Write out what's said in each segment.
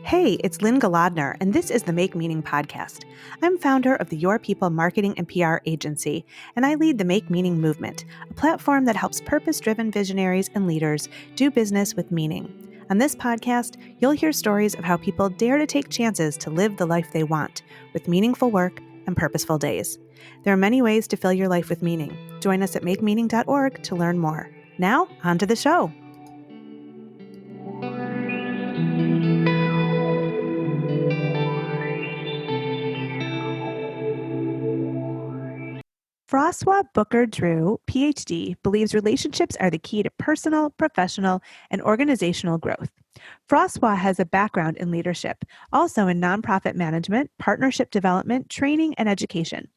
Hey, it's Lynn Galadner, and this is the Make Meaning podcast. I'm founder of the Your People marketing and PR agency, and I lead the Make Meaning movement, a platform that helps purpose-driven visionaries and leaders do business with meaning. On this podcast, you'll hear stories of how people dare to take chances to live the life they want, with meaningful work and purposeful days. There are many ways to fill your life with meaning. Join us at makemeaning.org to learn more. Now, on to the show. Froswa Booker-Drew, PhD, believes relationships are the key to personal, professional, and organizational growth. Froswa has a background in leadership, also in nonprofit management, partnership development, training, and education.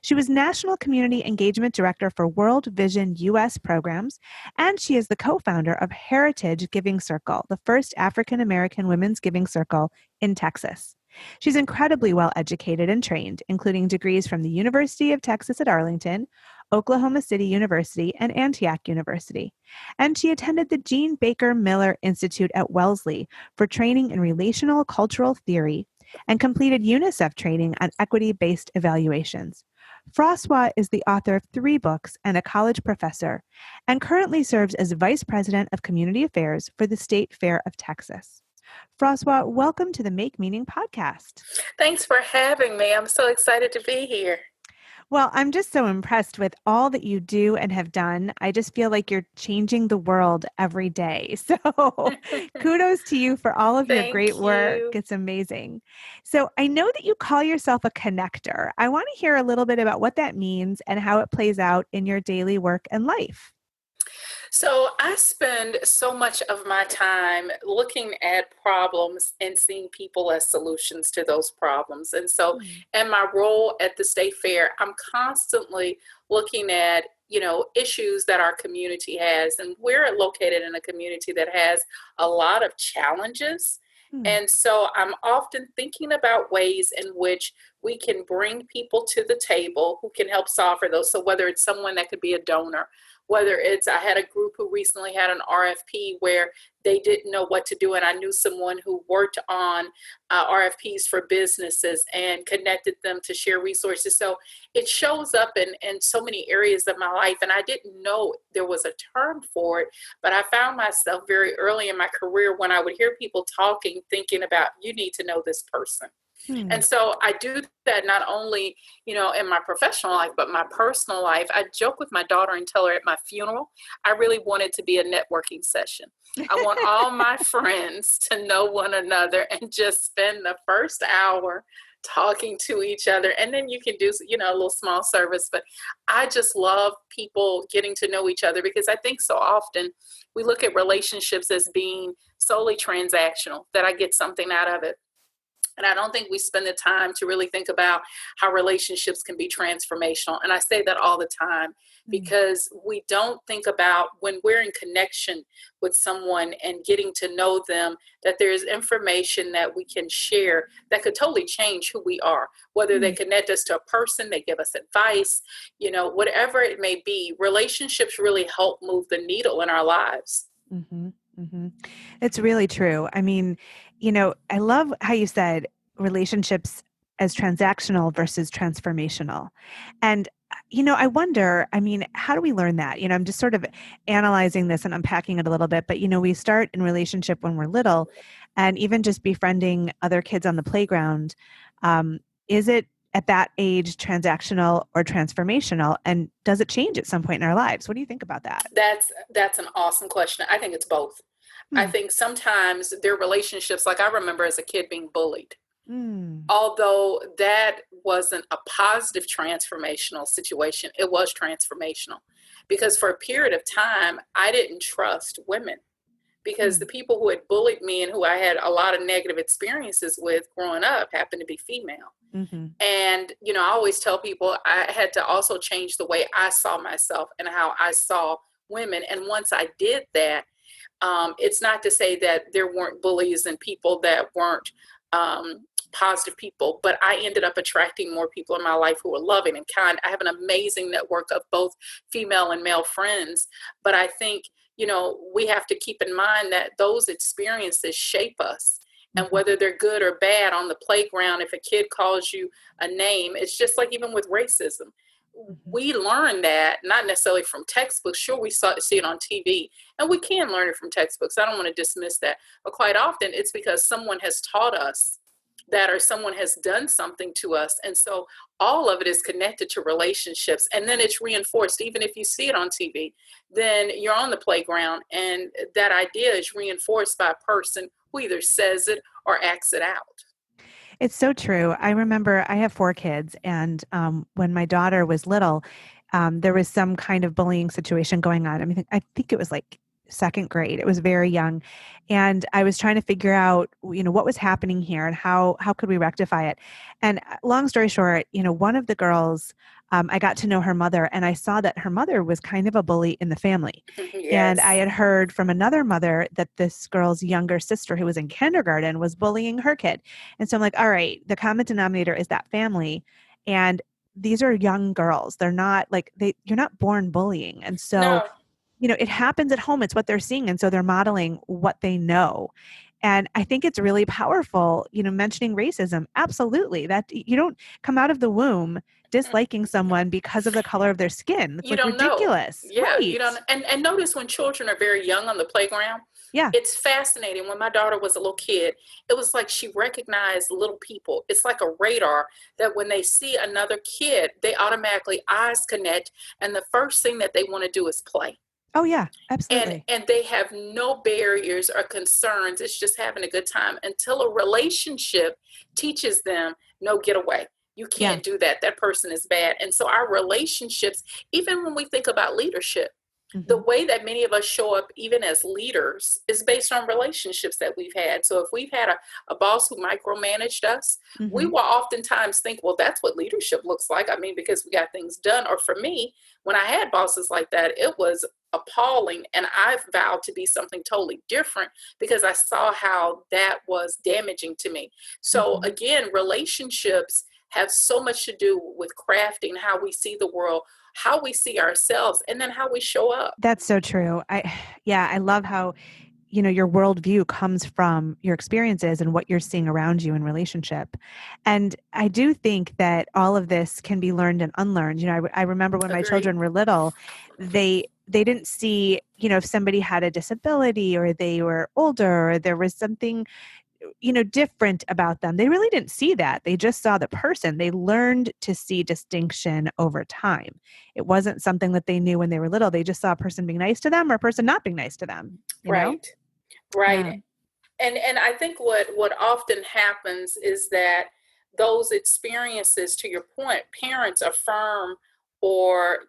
She was National Community Engagement Director for World Vision U.S. programs, and she is the co-founder of Heritage Giving Circle, the first African-American women's giving circle in Texas. She's incredibly well educated and trained, including degrees from the University of Texas at Arlington, Oklahoma City University, and Antioch University. And she attended the Jean Baker Miller Institute at Wellesley for training in relational cultural theory and completed UNICEF training on equity-based evaluations. Froswa is the author of 3 books and a college professor, and currently serves as Vice President of Community Affairs for the State Fair of Texas. Froswa, welcome to the Make Meaning podcast. Thanks for having me. I'm so excited to be here. Well, I'm just so impressed with all that you do and have done. I just feel like you're changing the world every day. So kudos to you for all of your great work. It's amazing. So I know that you call yourself a connector. I want to hear a little bit about what that means and how it plays out in your daily work and life. So I spend so much of my time looking at problems and seeing people as solutions to those problems. And so in my role at the State Fair, I'm constantly looking at, issues that our community has. And we're located in a community that has a lot of challenges. And so I'm often thinking about ways in which we can bring people to the table who can help solve for those. So whether it's someone that could be a donor, whether it's, I had a group who recently had an RFP where they didn't know what to do. And I knew someone who worked on RFPs for businesses and connected them to share resources. So it shows up in so many areas of my life. And I didn't know there was a term for it, but I found myself very early in my career when I would hear people talking, thinking about, you need to know this person. And so I do that not only, in my professional life, but my personal life. I joke with my daughter and tell her at my funeral, I really want it to be a networking session. I want all my friends to know one another and just spend the first hour talking to each other. And then you can do, a little small service. But I just love people getting to know each other because I think so often we look at relationships as being solely transactional, that I get something out of it. And I don't think we spend the time to really think about how relationships can be transformational. And I say that all the time because we don't think about when we're in connection with someone and getting to know them, that there's information that we can share that could totally change who we are, whether they connect us to a person, they give us advice, whatever it may be. Relationships really help move the needle in our lives. It's really true. I mean, I love how you said relationships as transactional versus transformational. And, I wonder, how do we learn that? I'm just sort of analyzing this and unpacking it a little bit, but, we start in relationship when we're little and even just befriending other kids on the playground. Is it at that age transactional or transformational? And does it change at some point in our lives? What do you think about that? That's an awesome question. I think it's both. I think sometimes their relationships, like I remember as a kid being bullied, although that wasn't a positive transformational situation, it was transformational because for a period of time, I didn't trust women because the people who had bullied me and who I had a lot of negative experiences with growing up happened to be female. And, I always tell people I had to also change the way I saw myself and how I saw women. And once I did that, it's not to say that there weren't bullies and people that weren't positive people, but I ended up attracting more people in my life who were loving and kind. I have an amazing network of both female and male friends, but I think, we have to keep in mind that those experiences shape us. and whether they're good or bad on the playground. If a kid calls you a name, it's just like even with racism. We learn that not necessarily from textbooks. Sure, we see it on TV, and we can learn it from textbooks. I don't want to dismiss that. But quite often it's because someone has taught us that, or someone has done something to us. And so all of it is connected to relationships. And then it's reinforced. Even if you see it on TV, then you're on the playground, and that idea is reinforced by a person who either says it or acts it out. It's so true. I remember I have 4 kids, and when my daughter was little, there was some kind of bullying situation going on. I mean, I think it was like second grade. It was very young, and I was trying to figure out, what was happening here and how could we rectify it. And long story short, one of the girls, I got to know her mother, and I saw that her mother was kind of a bully in the family. And I Yes. had heard from another mother that this girl's younger sister, who was in kindergarten, was bullying her kid. And so I'm like, all right, the common denominator is that family. And these are young girls. They're not like you're not born bullying. And so, No. it happens at home. It's what they're seeing. And so they're modeling what they know. And I think it's really powerful, mentioning racism. Absolutely. That you don't come out of the womb disliking someone because of the color of their skin. It's You like don't know. ridiculous. Yeah, you Right. don't. And notice when children are very young on the playground, Yeah. it's fascinating. When my daughter was a little kid, it was like she recognized little people. It's like a radar that when they see another kid, they automatically eyes connect, and the first thing that they want to do is play. Oh, yeah. and Absolutely. and they have no barriers or concerns. It's just having a good time until a relationship teaches them, no, get away, you Yeah. can't do that, that person is bad. And so our relationships, even when we think about leadership, the Hmm. way that many of us show up even as leaders is based on relationships that we've had. So if we've had a boss who micromanaged us, we Hmm. will oftentimes think, well, that's what leadership looks like. I mean, because we got things done. Or for me, when I had bosses like that, it was appalling. And I vowed to be something totally different because I saw how that was damaging to me. So Hmm. again, relationships have so much to do with crafting how we see the world, how we see ourselves, and then how we show up. That's so true. I love how, your worldview comes from your experiences and what you're seeing around you in relationship. And I do think that all of this can be learned and unlearned. I remember when my Agreed. children were little, they didn't see, if somebody had a disability or they were older or there was something, different about them. They really didn't see that. They just saw the person. They learned to see distinction over time. It wasn't something that they knew when they were little. They just saw a person being nice to them or a person not being nice to them. Right. Right. Yeah. And I think what often happens is that those experiences, to your point, parents affirm or,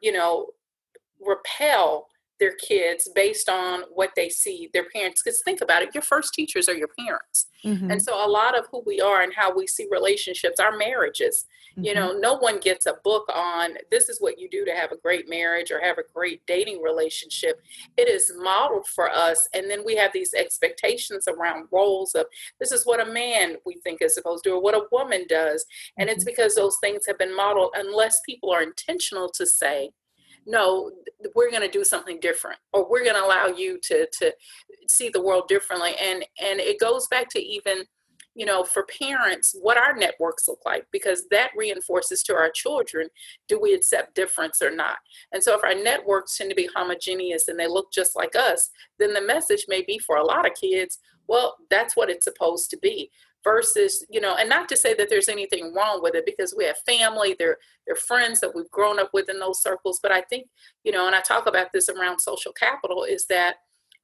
repel their kids based on what they see their parents. Because think about it, your first teachers are your parents. And Hmm. so a lot of who we are and how we see relationships, our marriages, Hmm. no one gets a book on this is what you do to have a great marriage or have a great dating relationship. It is modeled for us. And then we have these expectations around roles of this is what a man we think is supposed to do or what a woman does. And it's Hmm. because those things have been modeled unless people are intentional to say, no, we're going to do something different, or we're going to allow you to see the world differently. And it goes back to even, for parents, what our networks look like, because that reinforces to our children, do we accept difference or not? And so if our networks tend to be homogeneous and they look just like us, then the message may be for a lot of kids, well, that's what it's supposed to be. Versus, and not to say that there's anything wrong with it, because we have family, they're friends that we've grown up with in those circles. But I think, and I talk about this around social capital, is that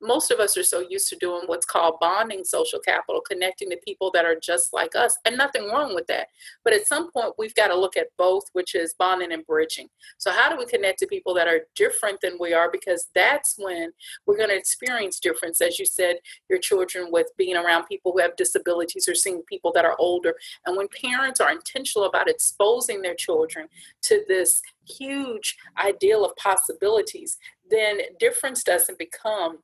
most of us are so used to doing what's called bonding social capital, connecting to people that are just like us, and nothing wrong with that. But at some point, we've got to look at both, which is bonding and bridging. So how do we connect to people that are different than we are? Because that's when we're going to experience difference, as you said, your children with being around people who have disabilities or seeing people that are older. And when parents are intentional about exposing their children to this huge ideal of possibilities, then difference doesn't become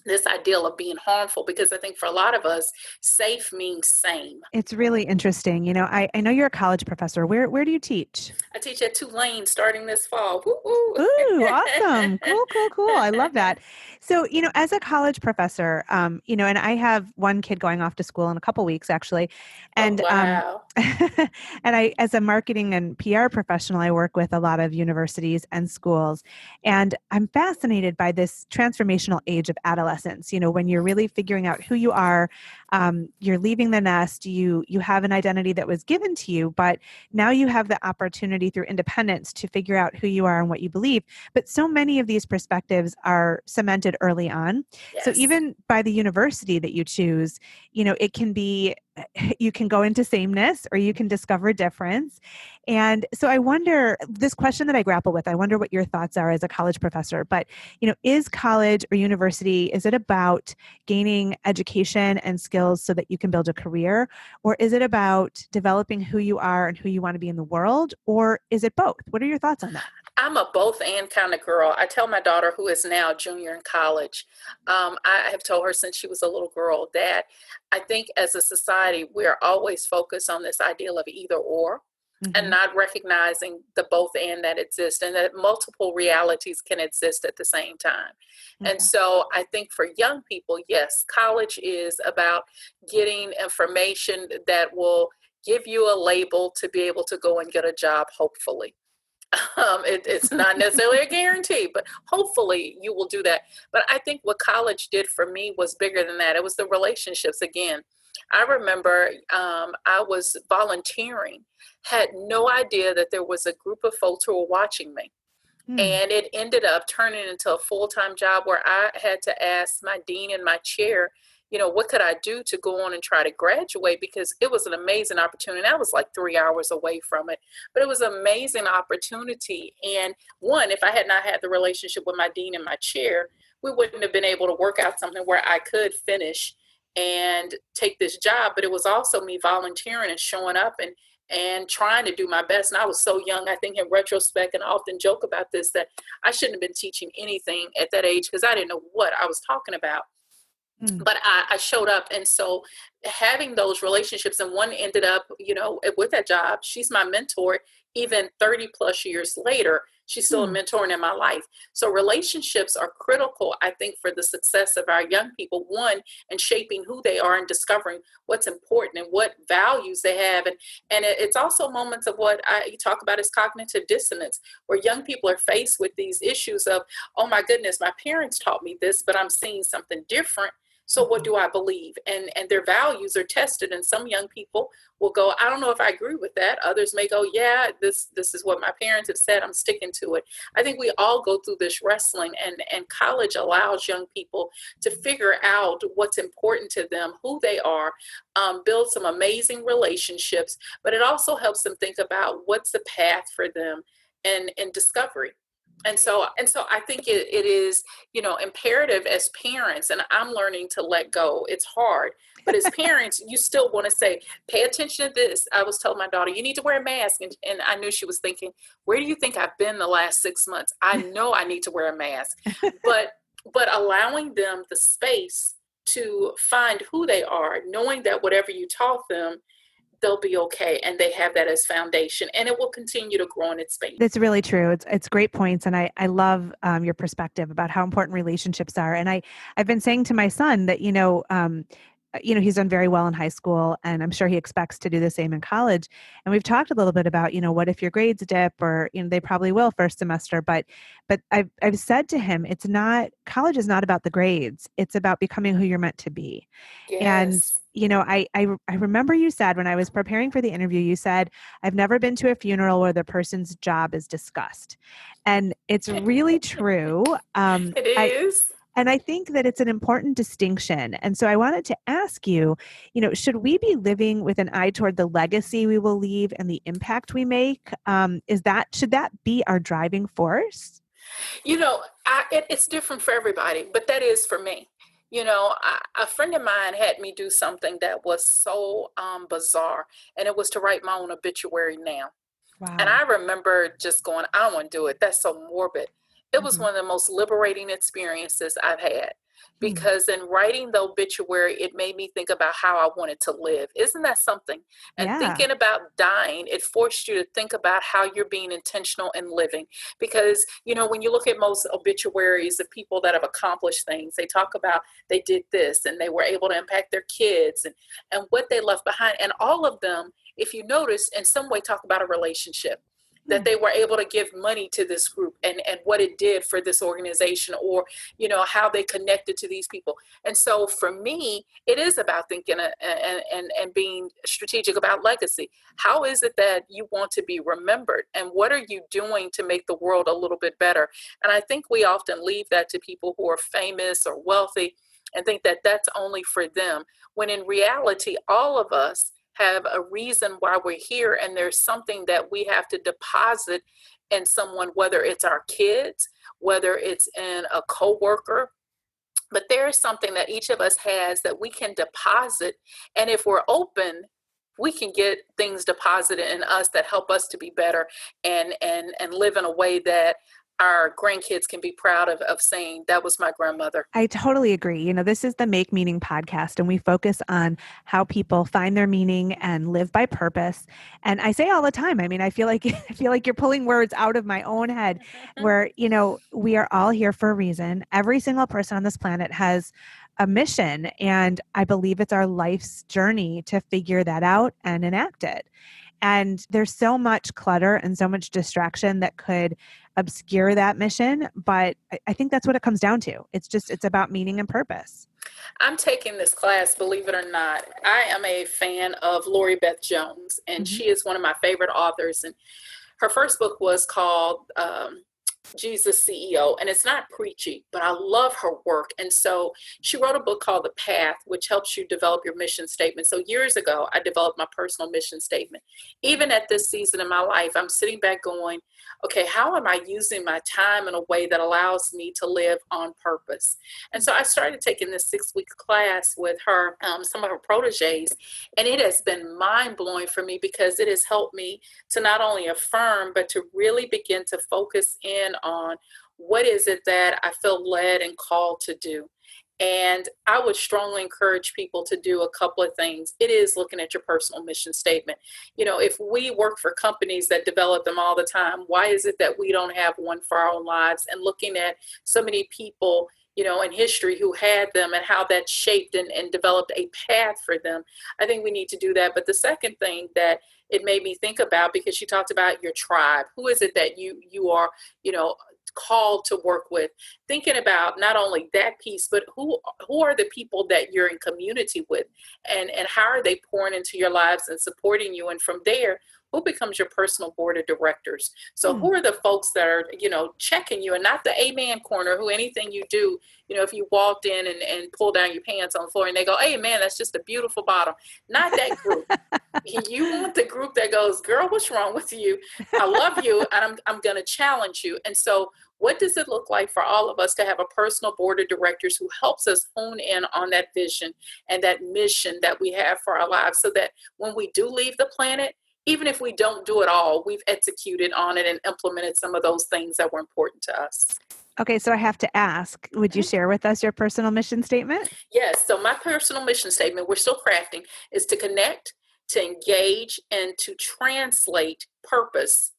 this ideal of being harmful, because I think for a lot of us, safe means same. It's really interesting. I know you're a college professor. Where do you teach? I teach at Tulane starting this fall. Woo-woo. Ooh, awesome. Cool, cool, cool. I love that. So, as a college professor, and I have one kid going off to school in a couple weeks actually. Oh, And wow. and as a marketing and PR professional, I work with a lot of universities and schools. And I'm fascinated by this transformational age of adolescence, when you're really figuring out who you are, you're leaving the nest, you have an identity that was given to you, but now you have the opportunity through independence to figure out who you are and what you believe. But so many of these perspectives are cemented early on. So Yes. even by the university that you choose, it can be, you can go into sameness or you can discover difference. And so I wonder, this question that I grapple with, I wonder what your thoughts are as a college professor. But, is college or university, is it about gaining education and skills so that you can build a career? Or is it about developing who you are and who you want to be in the world? Or is it both? What are your thoughts on that? I'm a both and kind of girl. I tell my daughter, who is now a junior in college, I have told her since she was a little girl that I think as a society, we're always focused on this ideal of either or, and Hmm. not recognizing the both and that exist, and that multiple realities can exist at the same time. And Okay. so I think for young people, yes, college is about getting information that will give you a label to be able to go and get a job, hopefully. It's not necessarily a guarantee, but hopefully you will do that. But I think what college did for me was bigger than that. It was the relationships again. I remember I was volunteering, had no idea that there was a group of folks who were watching me. Hmm. And it ended up turning into a full-time job where I had to ask my dean and my chair, what could I do to go on and try to graduate? Because it was an amazing opportunity. I was like 3 hours away from it, but it was an amazing opportunity. And one, if I had not had the relationship with my dean and my chair, we wouldn't have been able to work out something where I could finish and take this job. But it was also me volunteering and showing up and trying to do my best. And I was so young, I think in retrospect, and I often joke about this, that I shouldn't have been teaching anything at that age because I didn't know what I was talking about. Hmm. But I showed up. And so having those relationships, and one ended up, with that job, she's my mentor. Even 30 plus years later, she's still a Hmm. mentor in my life. So relationships are critical, I think, for the success of our young people. One, and shaping who they are and discovering what's important and what values they have. And it's also moments of what you talk about is cognitive dissonance, where young people are faced with these issues of, oh my goodness, my parents taught me this, but I'm seeing something different. So what Mhm. do I believe? And their values are tested. And some young people will go, I don't know if I agree with that. Others may go, yeah, this is what my parents have said. I'm sticking to it. I think we all go through this wrestling, and college allows young people to figure out what's important to them, who they are, build some amazing relationships, but it also helps them think about what's the path for them and discovery. And so I think it is, imperative as parents, and I'm learning to let go. It's hard, but as parents, you still want to say, pay attention to this. I was telling my daughter, you need to wear a mask. And I knew she was thinking, where do you think I've been the last 6 months? I know I need to wear a mask, but allowing them the space to find who they are, knowing that whatever you taught them, they'll be okay. And they have that as foundation, and it will continue to grow in its space. That's really true. It's great points, and I love your perspective about how important relationships are. And I've been saying to my son that he's done very well in high school, and I'm sure he expects to do the same in college. And we've talked a little bit about what if your grades dip, or they probably will first semester. But I've said to him, it's not, college is not about the grades. It's about becoming who you're meant to be. And Yes. I remember you said when I was preparing for the interview, you said, I've never been to a funeral where the person's job is discussed. And it's really true. It I is. and I think that it's an important distinction. And so I wanted to ask you, should we be living with an eye toward the legacy we will leave and the impact we make? Should that be our driving force? It's different for everybody, but that is for me. A friend of mine had me do something that was so bizarre, and it was to write my own obituary now. And Wow. I remember just going, I don't want to do it. That's so morbid. It was Mm-hmm. one of the most liberating experiences I've had, Hmm. because in writing the obituary, it made me think about how I wanted to live. Isn't that something? And Yeah. thinking about dying, it forced you to think about how you're being intentional in living. Because, when you look at most obituaries of people that have accomplished things, they talk about they did this and they were able to impact their kids and what they left behind. And all of them, if you notice, in some way talk about a relationship, that Hmm. they were able to give money to this group and what it did for this organization, or how they connected to these people. And so for me, it is about thinking and being strategic about legacy. How is it that you want to be remembered, and what are you doing to make the world a little bit better? And I think we often leave that to people who are famous or wealthy and think that that's only for them, when in reality all of us have a reason why we're here, and there's something that we have to deposit in someone, whether it's our kids, whether it's in a coworker. But there is something that each of us has that we can deposit, and if we're open, we can get things deposited in us that help us to be better and live in a way that our grandkids can be proud of saying that was my grandmother. I totally agree. This is the Make Meaning podcast, and we focus on how people find their meaning and live by purpose. And I say all the time, I mean, I feel like I feel like you're pulling words out of my own head, where, we are all here for a reason. Every single person on this planet has a mission, and I believe it's our life's journey to figure that out and enact it. And there's so much clutter and so much distraction that could obscure that mission. But I think that's what it comes down to. It's about meaning and purpose. I'm taking this class, believe it or not. I am a fan of Lori Beth Jones, and Hmm. she is one of my favorite authors. And her first book was called Jesus CEO, and it's not preachy, but I love her work. And so she wrote a book called The Path, which helps you develop your mission statement. So years ago, I developed my personal mission statement. Even at this season in my life, I'm sitting back going, okay, how am I using my time in a way that allows me to live on purpose? And so I started taking this 6-week class with her, some of her proteges, and it has been mind blowing for me, because it has helped me to not only affirm, but to really begin to focus in on what is it that I feel led and called to do. And I would strongly encourage people to do a couple of things. It is looking at your personal mission statement. If we work for companies that develop them all the time, why is it that we don't have one for our own lives? And looking at so many people, in history who had them and how that shaped and developed a path for them. I think we need to do that. But the second thing that it made me think about, because you talked about your tribe, who is it that you are, called to work with, thinking about not only that piece, but who are the people that you're in community with, and how are they pouring into your lives and supporting you? And from there, who becomes your personal board of directors? So Hmm. who are the folks that are, checking you, and not the amen corner, who anything you do, if you walked in and pull down your pants on the floor and they go, hey man, that's just a beautiful bottom. Not that group. You want the group that goes, girl, what's wrong with you? I love you, and I'm going to challenge you. And so what does it look like for all of us to have a personal board of directors who helps us hone in on that vision and that mission that we have for our lives, so that when we do leave the planet, even if we don't do it all, we've executed on it and implemented some of those things that were important to us. Okay, so I have to ask, would you share with us your personal mission statement? Yes. So my personal mission statement, we're still crafting, is to connect, to engage, and to translate purpose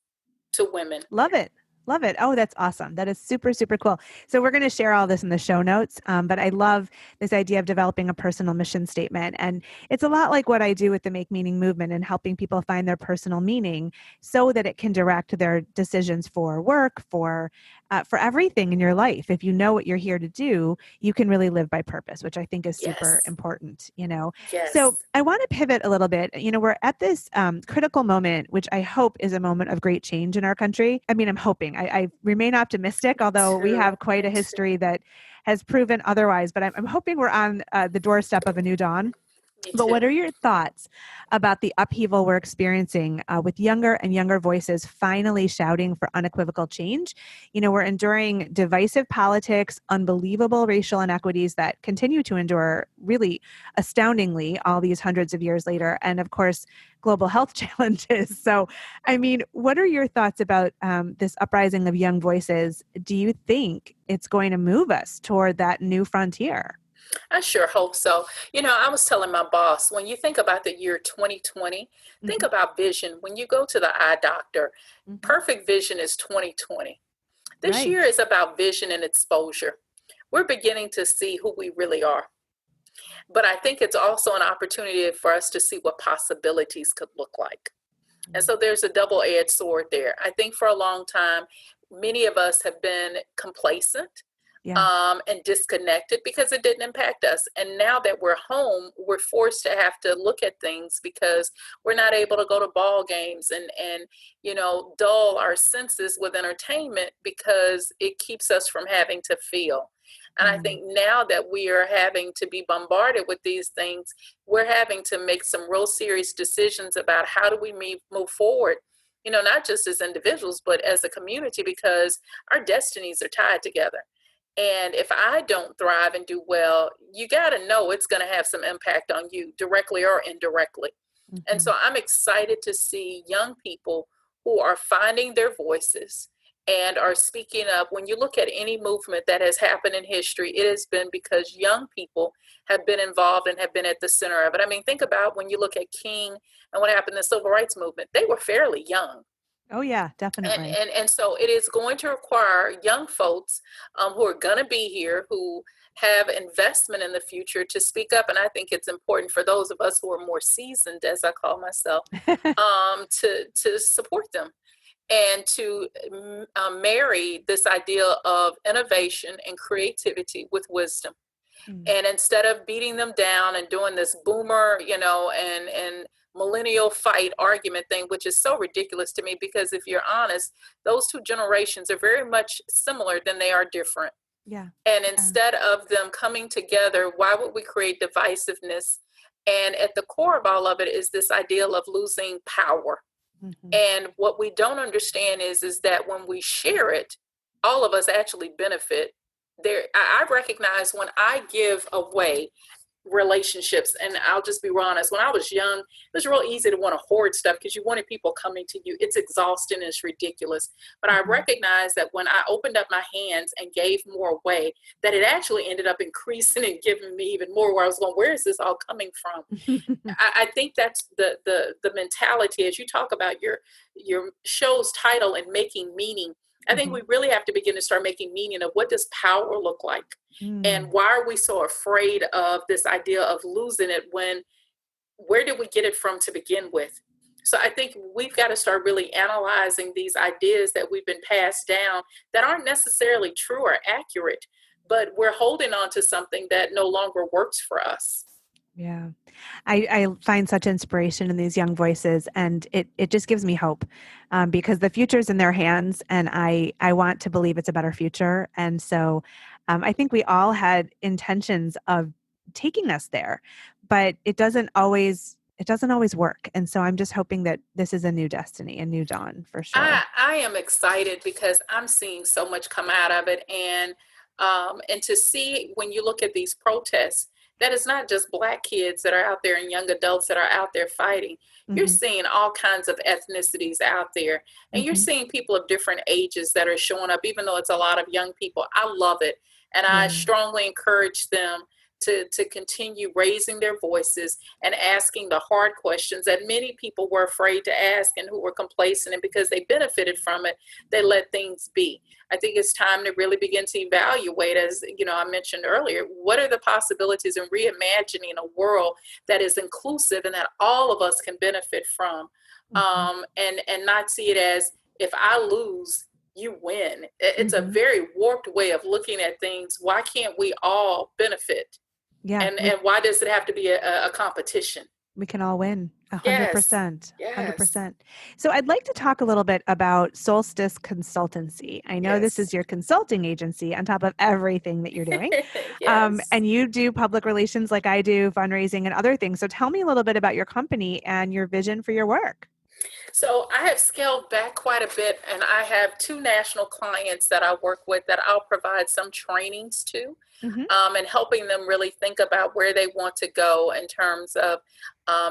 to women. Love it. Love it. Oh, that's awesome. That is super, super cool. So we're going to share all this in the show notes. But I love this idea of developing a personal mission statement. And it's a lot like what I do with the Make Meaning movement, and helping people find their personal meaning so that it can direct their decisions for work, for everything in your life. If you know what you're here to do, you can really live by purpose, which I think is super Yes. important. So Yes. I want to pivot a little bit. We're at this critical moment, which I hope is a moment of great change in our country. I mean, I'm hoping. I remain optimistic, although we have quite a history that has proven otherwise. But I'm hoping we're on the doorstep of a new dawn. Me But what too. are your thoughts about the upheaval we're experiencing with younger and younger voices finally shouting for unequivocal change? You know, we're enduring divisive politics, unbelievable racial inequities that continue to endure really astoundingly all these hundreds of years later, and of course, global health challenges. So, I mean, what are your thoughts about this uprising of young voices? Do you think it's going to move us toward that new frontier? I sure hope so. I was telling my boss, when you think about the year 2020, think Hmm. about vision. When you go to the eye doctor, Hmm. perfect vision is 2020. This Right. year is about vision and exposure. We're beginning to see who we really are. But I think it's also an opportunity for us to see what possibilities could look like. And so there's a double edged sword there. I think for a long time, many of us have been complacent Yeah. and disconnected because it didn't impact us. And now that we're home, we're forced to have to look at things because we're not able to go to ball games and dull our senses with entertainment because it keeps us from having to feel. And I Mm. think now that we are having to be bombarded with these things, we're having to make some real serious decisions about how do we move forward, not just as individuals, but as a community, because our destinies are tied together. And if I don't thrive and do well, you got to know it's going to have some impact on you directly or indirectly. And Mhm. so I'm excited to see young people who are finding their voices and are speaking up. When you look at any movement that has happened in history, it has been because young people have been involved and have been at the center of it. I mean, think about when you look at King and what happened in the civil rights movement, they were fairly young. Oh, yeah, and definitely. and and so it is going to require young folks who are going to be here, who have investment in the future, to speak up. And I think it's important for those of us who are more seasoned, as I call myself, to support them and to marry this idea of innovation and creativity with wisdom. Mm. And instead of beating them down and doing this boomer, and millennial fight argument thing, which is so ridiculous to me, because if you're honest, those two generations are very much similar than they are different. Yeah. And Yeah. instead of them coming together, why would we create divisiveness? And at the core of all of it is this idea of losing power. Mhm. And what we don't understand is that when we share it, all of us actually benefit. I recognize when I give away relationships, and I'll just be honest, when I was young, it was real easy to want to hoard stuff because you wanted people coming to you. It's exhausting and it's ridiculous. But I Mhm. recognize that when I opened up my hands and gave more away, that it actually ended up increasing and giving me even more, where I was going, where is this all coming from? I think that's the mentality as you talk about your show's title and making meaning. I think we Mhm. really have to begin to start making meaning of what does power look like, and Mm. why are we so afraid of this idea of losing it, when where did we get it from to begin with? So I think we've got to start really analyzing these ideas that we've been passed down that aren't necessarily true or accurate, but we're holding on to something that no longer works for us. Yeah. I find such inspiration in these young voices, and it just gives me hope because the future's in their hands, and I want to believe it's a better future. And so I think we all had intentions of taking us there, but it doesn't always work. And so I'm just hoping that this is a new destiny, a new dawn for sure. I am excited because I'm seeing so much come out of it, and to see when you look at these protests, that it's not just Black kids that are out there and young adults that are out there fighting. You're Hmm. seeing all kinds of ethnicities out there, and you're Hmm. seeing people of different ages that are showing up, even though it's a lot of young people. I love it, and I Yeah. strongly encourage them to continue raising their voices and asking the hard questions that many people were afraid to ask and who were complacent. And because they benefited from it, they let things be. I think it's time to really begin to evaluate, as I mentioned earlier, what are the possibilities in reimagining a world that is inclusive and that all of us can benefit from, Hmm. and not see it as, if I lose, you win. It's a Hmm. very warped way of looking at things. Why can't we all benefit? Yeah. And why does it have to be a competition? We can all win. Yes. 100%. Yes. 100%. So I'd like to talk a little bit about Solstice Consultancy. I know this is Yes. your consulting agency on top of everything that you're doing. Yes. And you do public relations like I do, fundraising and other things. So tell me a little bit about your company and your vision for your work. So I have scaled back quite a bit, and I have two national clients that I work with that I'll provide some trainings to, Hmm. and helping them really think about where they want to go in terms of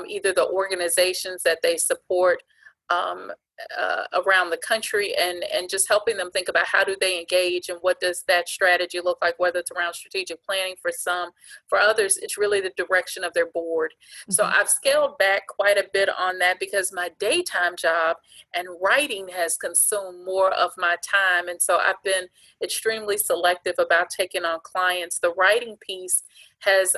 either the organizations that they support um, around the country, and just helping them think about how do they engage and what does that strategy look like, whether it's around strategic planning for some. For others, it's really the direction of their board. So Hmm. I've scaled back quite a bit on that because my daytime job and writing has consumed more of my time. And so I've been extremely selective about taking on clients. The writing piece has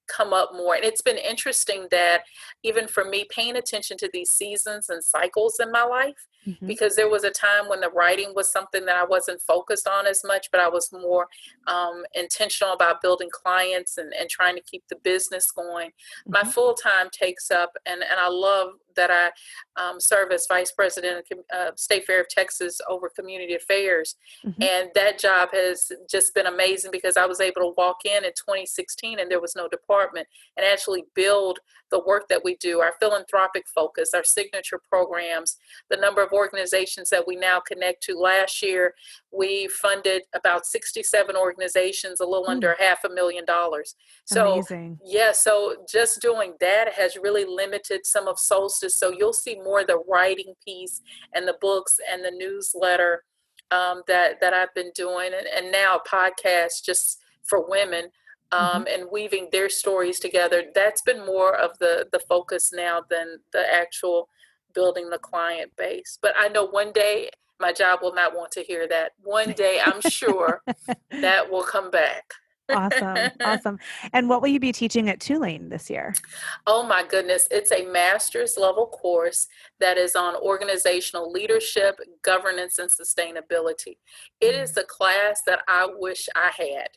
come up more. And it's been interesting that even for me, paying attention to these seasons and cycles in my life, Hmm. because there was a time when the writing was something that I wasn't focused on as much, but I was more intentional about building clients and trying to keep the business going. My Hmm. full time takes up, and I love that I serve as vice president of State Fair of Texas over community affairs. Hmm. And that job has just been amazing because I was able to walk in 2016 and there was no department and actually build the work that we do, our philanthropic focus, our signature programs, the number of organizations that we now connect to. Last year, we funded about 67 organizations, a little under $500,000. So Amazing. yeah, so just doing that has really limited some of Solstice. So you'll see more of the writing piece and the books and the newsletter that I've been doing, and now a podcast just for women, Hmm. and weaving their stories together. That's been more of the focus now than the actual building the client base. But I know one day my job will not want to hear that. One day I'm sure that will come back. Awesome. Awesome. And what will you be teaching at Tulane this year? Oh my goodness, it's a master's level course that is on organizational leadership, governance, and sustainability. It is Mm. a class that I wish I had.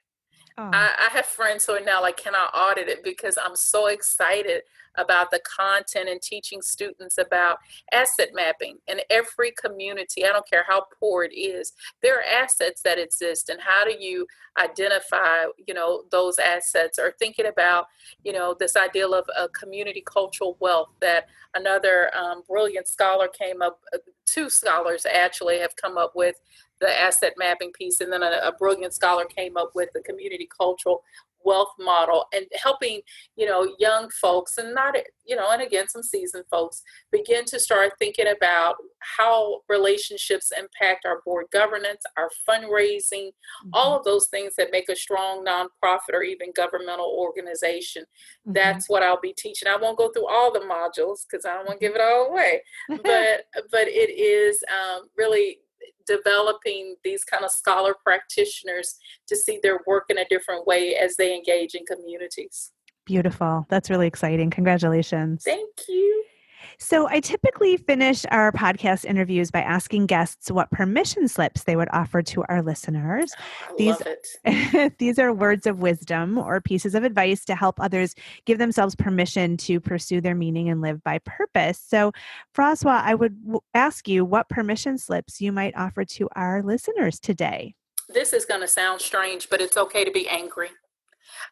Oh. I have friends who are now like, can I audit it? Because I'm so excited about the content and teaching students about asset mapping in every community. I don't care how poor it is. There are assets that exist, and how do you identify, those assets? Or thinking about, this idea of a community cultural wealth that another brilliant scholar came up. Two scholars actually have come up with the asset mapping piece, and then a brilliant scholar came up with the community cultural wealth model, and helping young folks, and not and again some seasoned folks, begin to start thinking about how relationships impact our board governance, our fundraising, Hmm. all of those things that make a strong nonprofit or even governmental organization. Hmm. That's what I'll be teaching. I won't go through all the modules because I don't want to Hmm. give it all away, but it is really developing these kind of scholar practitioners to see their work in a different way as they engage in communities. Beautiful. That's really exciting. Congratulations. Thank you. So, I typically finish our podcast interviews by asking guests what permission slips they would offer to our listeners. Oh, I These love it. these are words of wisdom or pieces of advice to help others give themselves permission to pursue their meaning and live by purpose. So, Francois, I would ask you what permission slips you might offer to our listeners today. This is going to sound strange, but it's okay to be angry.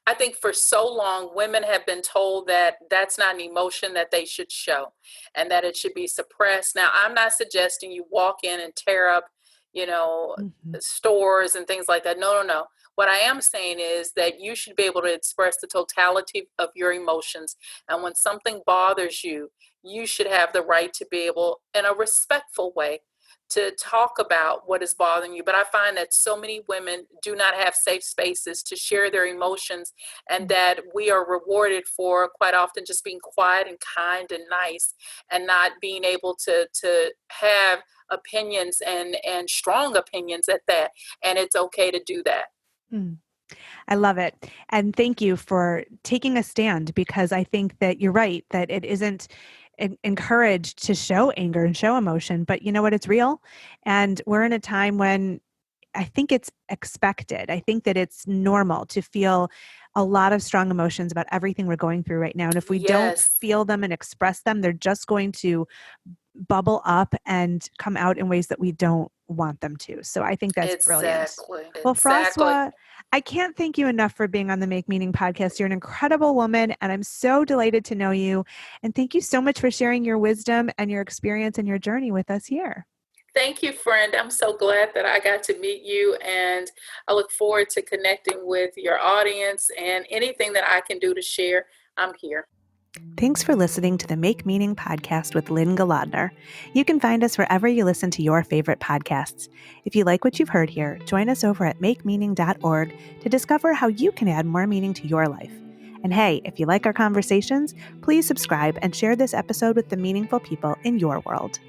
I think for so long, women have been told that that's not an emotion that they should show and that it should be suppressed. Now, I'm not suggesting you walk in and tear up, you know, Hmm. stores and things like that. No, no, no. What I am saying is that you should be able to express the totality of your emotions. And when something bothers you, you should have the right to be able, in a respectful way, to talk about what is bothering you. But I find that so many women do not have safe spaces to share their emotions, and that we are rewarded for quite often just being quiet and kind and nice, and not being able to have opinions, and strong opinions at that. And it's okay to do that. Mm. I love it. And thank you for taking a stand because I think that you're right, that it isn't encouraged to show anger and show emotion, but you know what? It's real. And we're in a time when I think it's expected. I think that it's normal to feel a lot of strong emotions about everything we're going through right now. And if we don't Yes, feel them and express them, they're just going to bubble up and come out in ways that we don't want them to. So I think that's brilliant. exactly, Well, exactly. Froswa, I can't thank you enough for being on the Make Meaning podcast. You're an incredible woman, and I'm so delighted to know you. And thank you so much for sharing your wisdom and your experience and your journey with us here. Thank you, friend. I'm so glad that I got to meet you, and I look forward to connecting with your audience, and anything that I can do to share, I'm here. Thanks for listening to the Make Meaning podcast with Lynn Galadner. You can find us wherever you listen to your favorite podcasts. If you like what you've heard here, join us over at makemeaning.org to discover how you can add more meaning to your life. And hey, if you like our conversations, please subscribe and share this episode with the meaningful people in your world.